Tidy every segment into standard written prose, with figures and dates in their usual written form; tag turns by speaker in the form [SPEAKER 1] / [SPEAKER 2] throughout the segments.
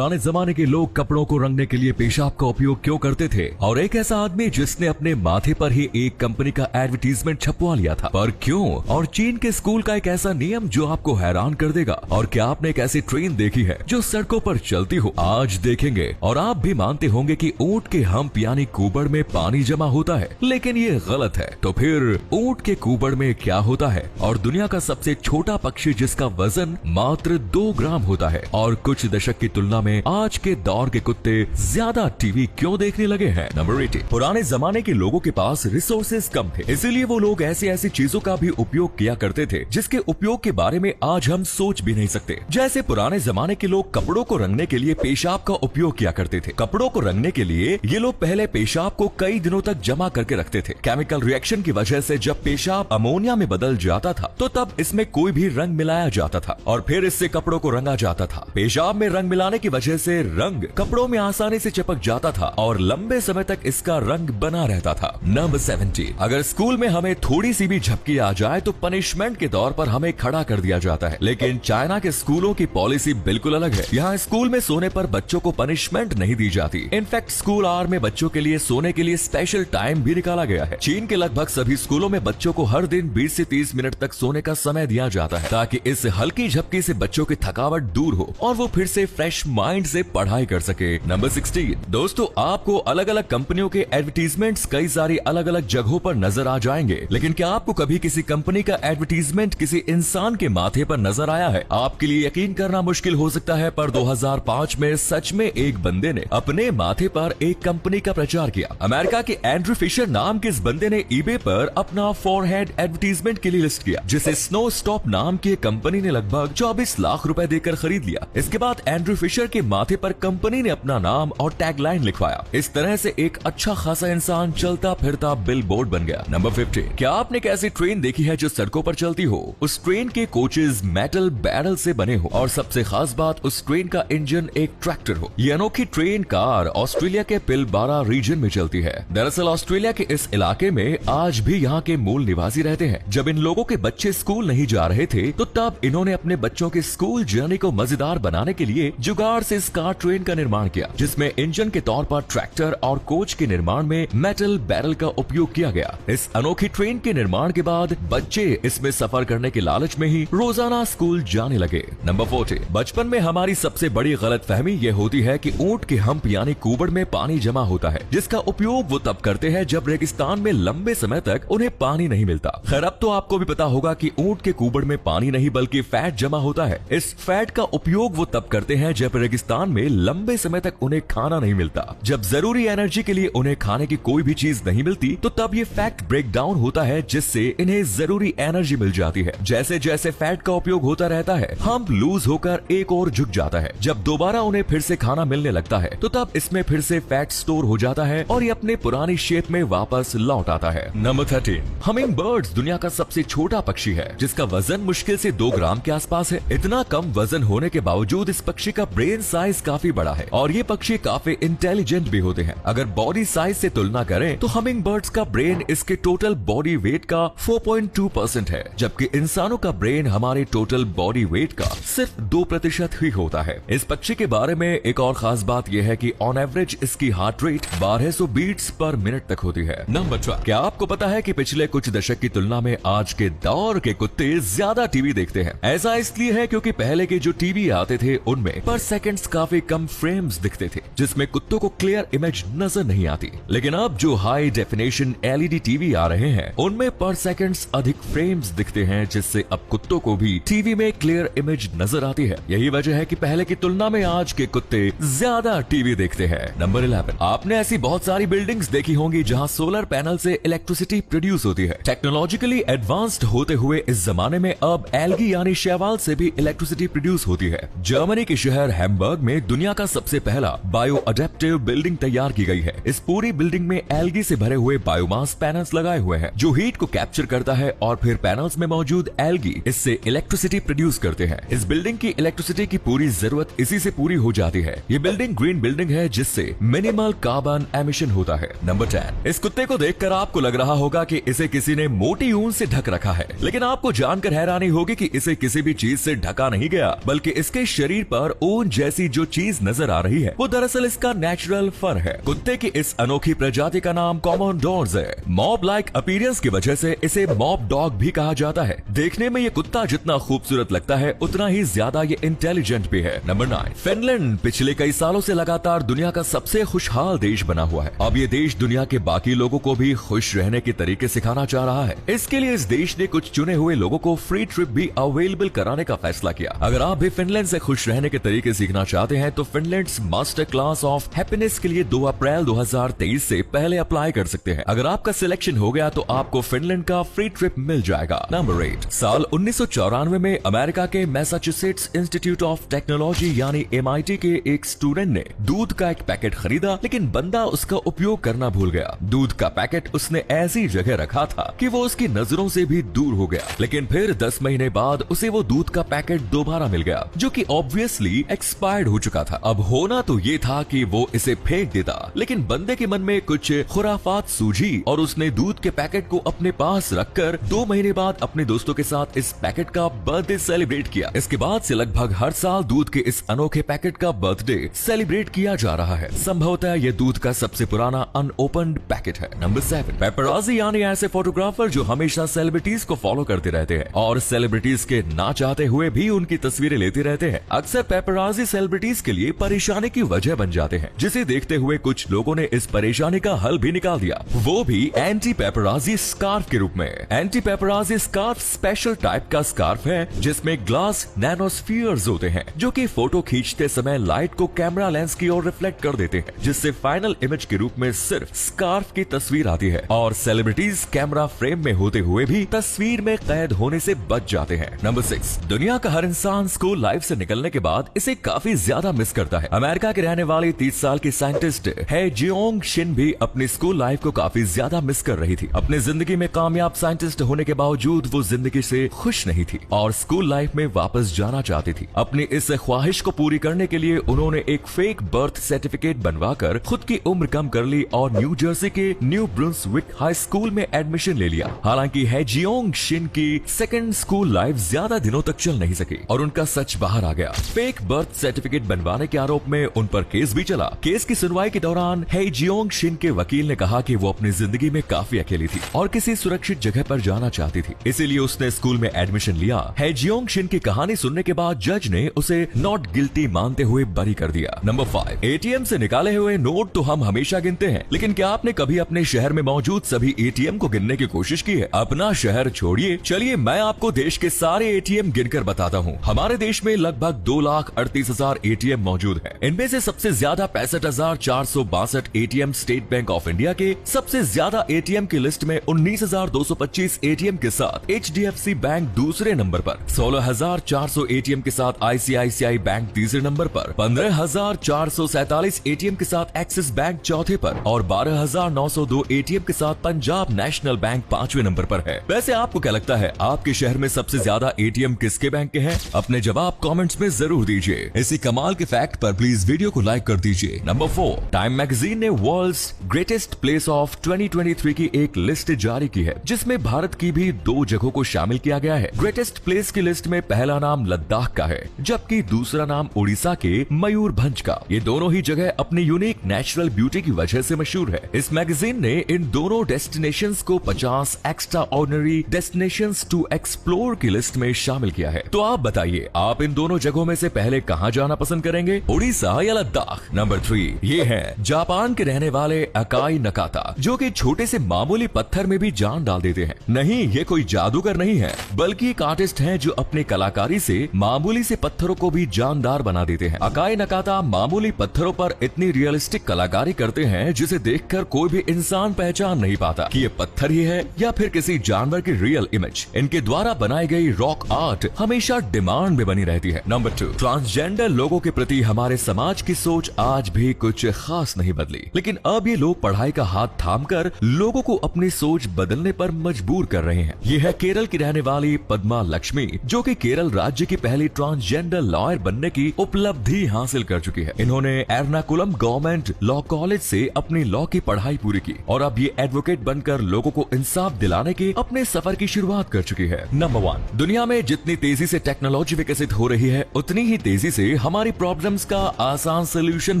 [SPEAKER 1] पुराने जमाने के लोग कपड़ों को रंगने के लिए पेशाब का उपयोग क्यों करते थे, और एक ऐसा आदमी जिसने अपने माथे पर ही एक कंपनी का एडवर्टीजमेंट छपवा लिया था, पर क्यों, और चीन के स्कूल का एक ऐसा नियम जो आपको हैरान कर देगा, और क्या आपने एक ऐसी ट्रेन देखी है जो सड़कों पर चलती हो, आज देखेंगे। और आप भी मानते होंगे कि ऊंट के हम्प यानी कुबड़ में पानी जमा होता है, लेकिन ये गलत है। तो फिर ऊंट के कुबड़ में क्या होता है, और दुनिया का सबसे छोटा पक्षी जिसका वजन मात्र 2 ग्राम होता है, और कुछ दशक की तुलना में आज के दौर के कुत्ते ज्यादा टीवी क्यों देखने लगे हैं। नंबर 18, पुराने जमाने के लोगों के पास रिसोर्सेज कम थे, इसीलिए वो लोग ऐसी चीजों का भी उपयोग किया करते थे जिसके उपयोग के बारे में आज हम सोच भी नहीं सकते। जैसे पुराने जमाने के लोग कपड़ों को रंगने के लिए पेशाब का उपयोग किया करते थे। कपड़ों को रंगने के लिए ये लोग पहले पेशाब को कई दिनों तक जमा करके रखते थे। केमिकल रिएक्शन की वजह से जब पेशाब अमोनिया में बदल जाता था तो तब इसमें कोई भी रंग मिलाया जाता था और फिर इससे कपड़ों को रंगा जाता था। पेशाब में रंग मिलाने की वजह से रंग कपड़ों में आसानी से चिपक जाता था और लंबे समय तक इसका रंग बना रहता था। नंबर 17, अगर स्कूल में हमें थोड़ी सी भी झपकी आ जाए तो पनिशमेंट के तौर पर हमें खड़ा कर दिया जाता है, लेकिन चाइना के स्कूलों की पॉलिसी बिल्कुल अलग है। यहाँ स्कूल में सोने पर बच्चों को पनिशमेंट नहीं दी जाती। इनफैक्ट स्कूल आवर में बच्चों के लिए सोने के लिए स्पेशल टाइम भी निकाला गया है। चीन के लगभग सभी स्कूलों में बच्चों को हर दिन 20 से 30 मिनट तक सोने का समय दिया जाता है, ताकि इस हल्की झपकी से बच्चों की थकावट दूर हो और वो फिर से फ्रेश माइंड से पढ़ाई कर सके। नंबर 16, दोस्तों आपको अलग अलग कंपनियों के एडवर्टीजमेंट्स कई सारी अलग अलग जगहों पर नजर आ जाएंगे, लेकिन क्या आपको कभी किसी कंपनी का एडवर्टीजमेंट किसी इंसान के माथे पर नजर आया है? आपके लिए यकीन करना मुश्किल हो सकता है, पर 2005 में सच में एक बंदे ने अपने माथे पर एक कंपनी का प्रचार किया। अमेरिका के एंड्रू फिशर नाम के इस बंदे ने ईबे पर अपना फॉरहेड एडवर्टीजमेंट के लिए लिस्ट किया, जिसे स्नो स्टॉप नाम की कंपनी ने लगभग 24 लाख रुपए देकर खरीद लिया। इसके बाद एंड्रू फिशर के माथे पर कंपनी ने अपना नाम और टैगलाइन लिखवाया। इस तरह से एक अच्छा खासा इंसान चलता फिरता बिल बोर्ड बन गया। नंबर 15, क्या आपने एक ऐसी ट्रेन देखी है जो सड़कों पर चलती हो? उस ट्रेन के कोचेज मेटल बैरल से बने हो और सबसे खास बात उस ट्रेन का इंजन एक ट्रैक्टर हो। ये अनोखी ट्रेन कार ऑस्ट्रेलिया के पिलबारा रीजन में चलती है। दरअसल ऑस्ट्रेलिया के इस इलाके में आज भी यहाँ के मूल निवासी रहते हैं। जब इन लोगों के बच्चे स्कूल नहीं जा रहे थे तो तब इन्होंने अपने बच्चों के स्कूल जर्नी को मजेदार बनाने के लिए जुगाड़ से इस कार ट्रेन का निर्माण किया, जिसमें इंजन के तौर पर ट्रैक्टर और कोच के निर्माण में मेटल बैरल का उपयोग किया गया। इस अनोखी ट्रेन के निर्माण के बाद बच्चे इसमें सफर करने के लालच में ही रोजाना स्कूल जाने लगे। नंबर 40, बचपन में हमारी सबसे बड़ी गलतफहमी ये होती है कि ऊंट के हम्प यानी कुबड़ में पानी जमा होता है, जिसका उपयोग वो तब करते हैं जब रेगिस्तान में लंबे समय तक उन्हें पानी नहीं मिलता। खैर अब तो आपको भी पता होगा कि ऊंट के कुबड़ में पानी नहीं बल्कि फैट जमा होता है। इस फैट का उपयोग वो तब करते हैं जब रेगिस्तान में लंबे समय तक उन्हें खाना नहीं मिलता। जब जरूरी एनर्जी के लिए उन्हें खाने की कोई भी चीज नहीं मिलती तो तब ये फैट ब्रेक डाउन होता है, जिससे इन्हें जरूरी एनर्जी मिल जाती है। जैसे जैसे फैट का उपयोग होता रहता है हम्प लूज होकर एक और झुक जाता है। जब दोबारा उन्हें फिर से खाना मिलने लगता है तो तब इसमें फिर से फैट स्टोर हो जाता है और ये अपने पुरानी शेप में वापस लौट आता है। नंबर 13, हमिंग बर्ड्स दुनिया का सबसे छोटा पक्षी है, जिसका वजन मुश्किल से 2 ग्राम के आसपास है। इतना कम वजन होने के बावजूद इस पक्षी का ब्रेन साइज काफी बड़ा है और ये पक्षी काफी इंटेलिजेंट भी होते हैं। अगर बॉडी साइज से तुलना करें तो हमिंग बर्ड्स का ब्रेन इसके टोटल बॉडी वेट का 4.2% है, जबकि इंसानों का ब्रेन हमारे टोटल बॉडी वेट का सिर्फ 2% ही होता है। इस पक्षी के बारे में एक और खास बात यह है कि ऑन एवरेज इसकी heart rate 1200 beats per minute तक होती है। नंबर 12, क्या आपको पता है कि पिछले कुछ दशक की तुलना में आज के दौर के कुत्ते ज्यादा टीवी देखते हैं? ऐसा इसलिए है क्योंकि पहले के जो टीवी आते थे उनमें पर सेकंड्स काफी कम फ्रेम्स दिखते थे, जिसमें कुत्तों को क्लियर इमेज नजर नहीं आती। लेकिन अब जो हाई डेफिनेशन एलईडी टीवी आ रहे हैं उनमें पर सेकंड्स अधिक फ्रेम्स दिखते हैं, जिससे अब कुत्तों को भी टीवी में क्लियर इमेज नजर आती है। यही वजह है कि पहले की तुलना में आज के कुत्ते ज्यादा टीवी देखते हैं। नंबर 11, आपने ऐसी बहुत सारी बिल्डिंग्स देखी होंगी जहां सोलर पैनल से इलेक्ट्रिसिटी प्रोड्यूस होती है। टेक्नोलॉजिकली एडवांस्ड होते हुए इस जमाने में अब एल्गी यानी शैवाल से भी इलेक्ट्रिसिटी प्रोड्यूस होती है। जर्मनी के शहर हैम्बर्ग में दुनिया का सबसे पहला बायो अडेप्टिव बिल्डिंग तैयार की गई है। इस पूरी बिल्डिंग में एल्गी से भरे हुए बायोमास पैनल्स लगाए हुए हैं, जो हीट को कैप्चर करता है और फिर पैनल्स में मौजूद एल्गी इससे इलेक्ट्रिसिटी प्रोड्यूस करते हैं। इस बिल्डिंग की इलेक्ट्रिसिटी की पूरी जरूरत इसी से पूरी हो जाती है। ये बिल्डिंग ग्रीन बिल्डिंग है, जिससे मिनिमल कार्बन एमिशन होता है। नंबर 10, इस कुत्ते को देखकर आपको लग रहा होगा कि इसे किसी ने मोटी ऊन से ढक रखा है, लेकिन आपको जानकर हैरानी होगी कि इसे किसी भी चीज से ढका नहीं गया, बल्कि इसके शरीर पर ऊन जैसी जैसी जो चीज नजर आ रही है वो दरअसल इसका नेचुरल फर है। कुत्ते की इस अनोखी प्रजाति का नाम कॉमन डॉग्स है। मॉब लाइक अपीयरेंस की वजह से इसे मॉब डॉग भी कहा जाता है। देखने में ये कुत्ता जितना खूबसूरत लगता है उतना ही ज्यादा ये इंटेलिजेंट भी है। नंबर 9, फिनलैंड पिछले कई सालों से लगातार दुनिया का सबसे खुशहाल देश बना हुआ है। अब ये देश दुनिया के बाकी लोगों को भी खुश रहने के तरीके सिखाना चाह रहा है। इसके लिए इस देश ने कुछ चुने हुए लोगों को फ्री ट्रिप भी अवेलेबल कराने का फैसला किया। अगर आप भी फिनलैंड से खुश रहने के तरीके सीखना चाहते हैं तो फिनलैंड्स मास्टर क्लास ऑफ हैप्पीनेस के लिए 2 अप्रैल 2023 से पहले अप्लाई कर सकते हैं। अगर आपका सिलेक्शन हो गया तो आपको फिनलैंड का फ्री ट्रिप मिल जाएगा। नंबर 8, साल 1994 में अमेरिका के मैसाचुसेट्स इंस्टीट्यूट ऑफ टेक्नोलॉजी यानी MIT के एक स्टूडेंट ने दूध का एक पैकेट खरीदा, लेकिन बंदा उसका उपयोग करना भूल गया। दूध का पैकेट उसने ऐसी जगह रखा था कि वो उसकी नजरों से भी दूर हो गया, लेकिन फिर 10 महीने बाद उसे वो दूध का पैकेट दोबारा मिल गया जो कि ऑब्वियसली एक्सपायर्ड हो चुका था। अब होना तो ये था कि वो इसे फेंक देता, लेकिन बंदे के मन में कुछ खुराफात सूझी और उसने दूध के पैकेट को अपने पास रखकर 2 महीने बाद अपने दोस्तों के साथ इस पैकेट का बर्थडे सेलिब्रेट किया। इसके बाद से लगभग हर साल दूध के इस अनोखे पैकेट का बर्थडे सेलिब्रेट किया जा रहा है। संभवतः ये दूध का सबसे पुराना अनओपन्ड पैकेट है। नंबर 7, पेपराजी यानी ऐसे फोटोग्राफर जो हमेशा सेलिब्रिटीज को फॉलो करते रहते हैं और सेलिब्रिटीज के ना चाहते हुए भी उनकी तस्वीरें लेते रहते हैं। अक्सर पेपराजी सेलिब्रिटीज के लिए परेशानी की वजह बन जाते हैं, जिसे देखते हुए कुछ लोगों ने इस परेशानी का हल भी निकाल दिया, वो भी एंटी पेपराजी स्कार्फ के रूप में। Anti paparazzi scarf special type का स्कार्फ है जिसमें ग्लास नैनोस्फीयर्स होते हैं जो कि फोटो खींचते समय लाइट को कैमरा लेंस की ओर रिफ्लेक्ट कर देते हैं, जिससे फाइनल इमेज के रूप में सिर्फ स्कार्फ की तस्वीर आती है और सेलिब्रिटीज कैमरा फ्रेम में होते हुए भी तस्वीर में कैद होने से बच जाते हैं। नंबर 6, दुनिया का हर इंसान स्कूल लाइफ से निकलने के बाद इसे काफी ज्यादा मिस करता है। अमेरिका के रहने वाली 30 साल की साइंटिस्ट है जियोंग शिन भी अपनी स्कूल लाइफ को काफी ज्यादा मिस कर रही थी। अपनी जिंदगी में कामयाब साइंटिस्ट होने के बावजूद वो जिंदगी से खुश नहीं थी और स्कूल लाइफ में वापस जाना चाहती थी। अपनी इस ख्वाहिश को पूरी करने के लिए उन्होंने एक फेक बर्थ सर्टिफिकेट बनवाकर खुद की उम्र कम कर ली और न्यू जर्सी के न्यू ब्रुंसविक हाई स्कूल में एडमिशन ले लिया। हालांकि है जियोंग शिन की सेकंड स्कूल लाइफ ज्यादा दिनों तक चल नहीं सकी और उनका सच बाहर आ गया। फेक बर्थ सर्टिफिकेट बनवाने के आरोप में उन पर केस भी चला। केस की सुनवाई के दौरान है जियोंग शिन के वकील ने कहा कि वो अपनी जिंदगी में काफी अकेली थी और किसी सुरक्षित जगह पर जाना चाहती थी, इसीलिए उसने स्कूल में एडमिशन लिया। है जियोंग शिन की कहानी सुनने के बाद जज ने उसे नॉट गिल्टी मानते हुए बरी कर दिया। नंबर 5, एटीएम से निकाले हुए नोट तो हम हमेशा गिनते हैं, लेकिन क्या आपने कभी अपने शहर में मौजूद सभी एटीएम को गिनने की कोशिश की है? अपना शहर छोड़िए, चलिए मैं आपको देश के सारे एटीएम गिनकर बताता हूँ। हमारे देश में लगभग 2,38,000 एटीएम मौजूद है। इनमें से सबसे ज्यादा 65,462 ATM state bank of India के, सबसे ज्यादा एटीएम की लिस्ट में 19,225 एटीएम के साथ HDFC बैंक दूसरे नंबर पर, 16,400 एटीएम के साथ ICICI बैंक तीसरे नंबर पर, 15,447 एटीएम के साथ एक्सिस बैंक चौथे पर और 12,902 एटीएम के साथ पंजाब नेशनल बैंक 5वें नंबर पर है। वैसे आपको क्या लगता है, आपके शहर में सबसे ज्यादा एटीएम किसके बैंक के हैं? अपने जवाब कमेंट्स में जरूर दीजिए। इसी कमाल के फैक्ट पर प्लीज वीडियो को लाइक कर दीजिए। नंबर 4, टाइम मैगजीन ने वर्ल्ड्स ग्रेटेस्ट प्लेस ऑफ 2023 की एक लिस्ट जारी की है, जिसमें भारत की भी 2 जगहों को शामिल किया गया है। ग्रेटेस्ट प्लेस की लिस्ट में पहला नाम लद्दाख का है, जबकि दूसरा नाम उड़ीसा के मयूरभंज का। ये दोनों ही जगह अपनी यूनिक नेचुरल ब्यूटी की वजह से मशहूर है। इस मैगजीन ने इन दोनों डेस्टिनेशंस को 50 extraordinary destinations to explore की लिस्ट में शामिल किया है। तो आप बताइए, आप इन दोनों जगहों में से पहले कहां जाना पसंद करेंगे, उड़ीसा या लद्दाख? नंबर 3, ये है जापान के रहने वाले अकाई नकाता, जो कि छोटे से मामूली पत्थर में भी जान डाल देते हैं। नहीं, ये कोई जादूगर नहीं है, बल्कि एक आर्टिस्ट हैं जो अपने कलाकारी से मामूली से पत्थरों को भी जानदार बना देते हैं। अकाई नकाता मामूली पत्थरों पर इतनी रियलिस्टिक कलाकारी करते हैं जिसे देखकर कोई भी इंसान पहचान नहीं पाता कि ये पत्थर ही है या फिर किसी जानवर की रियल इमेज। इनके द्वारा बनाई गई रॉक आर्ट हमेशा डिमांड में बनी रहती है। नंबर 2, ट्रांसजेंडर लोगों के प्रति हमारे समाज की सोच आज भी कुछ खास नहीं बदली, लेकिन अब ये लोग पढ़ाई का हाथ थामकर लोगों को अपनी सोच बदलने पर मजबूर कर रहे हैं। ये है केरल की रहने वाली पद्मा लक्ष्मी, जो कि केरल राज्य की पहली ट्रांसजेंडर लॉयर बनने की उपलब्धि हासिल कर चुकी है। इन्होंने एर्नाकुलम गवर्नमेंट लॉ कॉलेज से अपनी लॉ की पढ़ाई पूरी की और अब ये एडवोकेट बनकर लोगों को इंसाफ दिलाने के अपने सफर की शुरुआत कर चुकी है। नंबर 1, दुनिया में जितनी तेजी से टेक्नोलॉजी विकसित हो रही है, उतनी ही तेजी से से हमारी प्रॉब्लम्स का आसान सोल्यूशन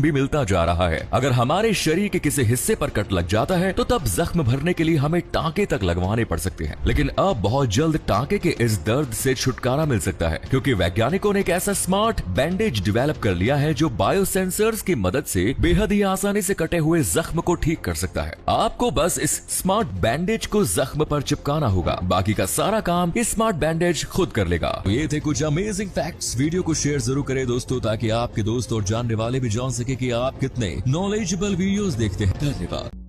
[SPEAKER 1] भी मिलता जा रहा है। अगर हमारे शरीर के किसी हिस्से पर कट लग जाता है तो तब जख्म भरने के लिए हमें टांके तक लगवाने पड़ सकते हैं, लेकिन अब बहुत जल्द टांके के इस दर्द से छुटकारा मिल सकता है, क्योंकि वैज्ञानिकों ने एक ऐसा स्मार्ट बैंडेज डेवलप कर लिया है जो बायो सेंसर्स की मदद से बेहद ही आसानी से कटे हुए जख्म को ठीक कर सकता है। आपको बस इस स्मार्ट बैंडेज को जख्म पर चिपकाना होगा, बाकी का सारा काम इस स्मार्ट बैंडेज खुद कर लेगा। तो ये थे कुछ अमेजिंग फैक्ट्स। वीडियो को शेयर जरूर करें दोस्तों, ताकि आपके दोस्त और जानने वाले भी जान सके कि आप कितने नॉलेजेबल वीडियोस देखते हैं। धन्यवाद।